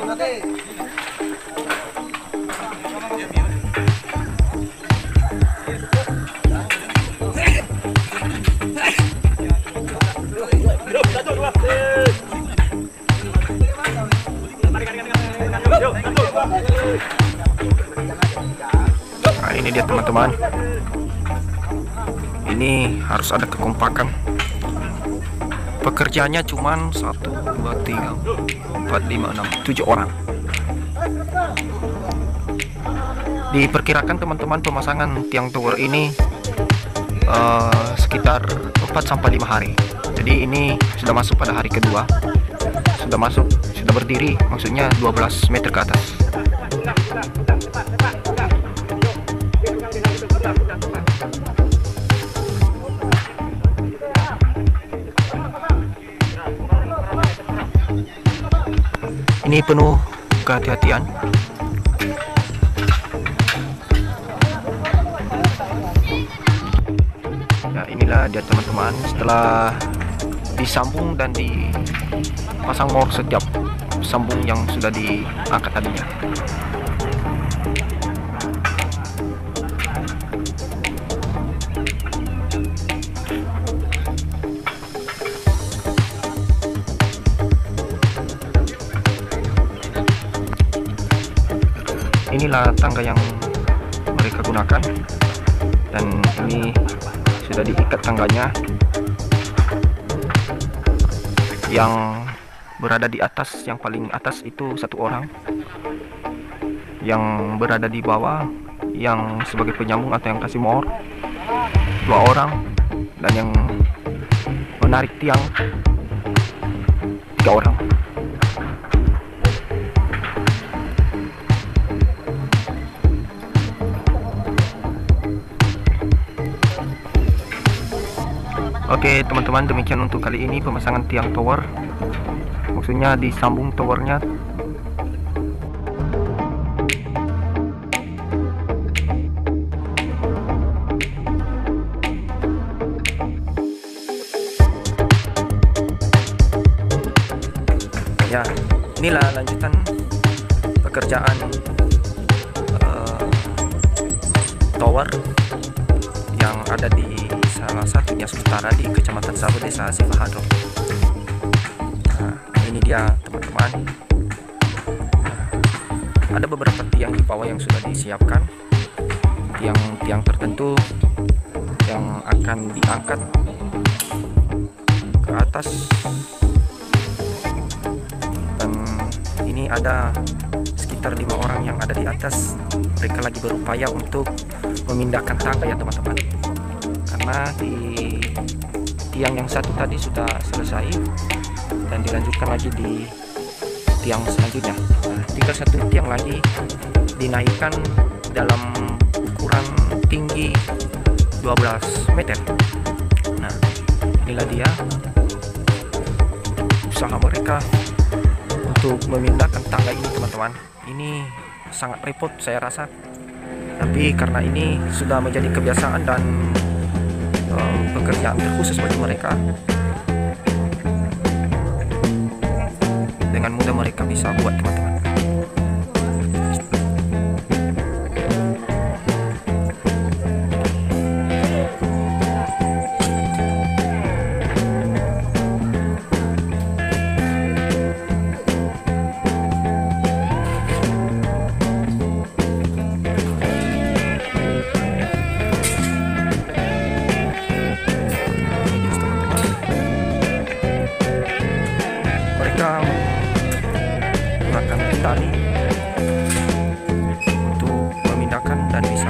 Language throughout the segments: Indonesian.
Nah, ini dia teman-teman. Ini harus ada kekompakan. Pekerjaannya cuman 1, 2, 3, 4, 5, 6, 7 orang. Diperkirakan teman-teman pemasangan tiang tower ini sekitar 4-5 hari. Jadi ini sudah masuk pada hari kedua. Sudah berdiri, maksudnya 12 meter ke atas. Ini penuh kehati-hatian. Nah, inilah dia teman-teman, setelah disambung dan dipasang mor setiap sambung yang sudah diangkat tadinya. Inilah tangga yang mereka gunakan, dan ini sudah diikat tangganya. Yang berada di atas, yang paling atas itu 1 orang, yang berada di bawah, yang sebagai penyambung atau yang kasih mor 2 orang, dan yang menarik tiang 3 orang. Oke teman-teman, demikian untuk kali ini pemasangan tiang tower, maksudnya disambung towernya. Ya, inilah lanjutan pekerjaan tower yang ada di salah satunya sementara di Kecamatan Sabo, Desa Sifahadro. Nah, ini dia teman-teman. Ada beberapa tiang di bawah yang sudah disiapkan, tiang-tiang tertentu yang akan diangkat ke atas. Dan ini ada sekitar 5 orang yang ada di atas. Mereka lagi berupaya untuk memindahkan tangga ya teman-teman, karena di tiang yang satu tadi sudah selesai dan dilanjutkan lagi di tiang selanjutnya. Nah, tinggal 1 tiang lagi dinaikkan dalam ukuran tinggi 12 meter. Nah, inilah dia usaha mereka untuk memindahkan tangga ini teman-teman. Ini sangat repot saya rasa, tapi karena ini sudah menjadi kebiasaan dan pekerjaan terkhusus bagi mereka, dengan mudah mereka bisa buat teman-teman. Menggunakan tali untuk memindahkan dan bisa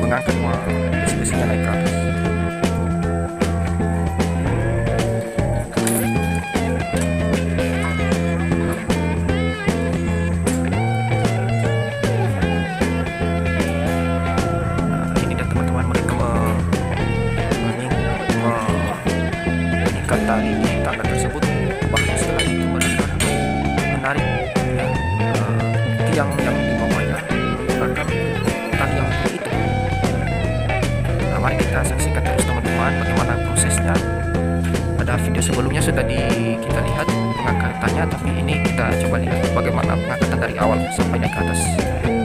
mengangkat besi-besinya naik ke atas. Nah, ini dah teman-teman, mereka mengikat tali di tangga tersebut. Bahkan setelah itu mereka menarik ya, tiang yang di bawahnya menggunakan tali yang itu. Nah, mari kita saksikan terus teman-teman bagaimana prosesnya. Ada video sebelumnya sudah kita lihat. pengangkatannya, tapi ini kita coba lihat bagaimana pengangkatan dari awal sampai naik ke atas.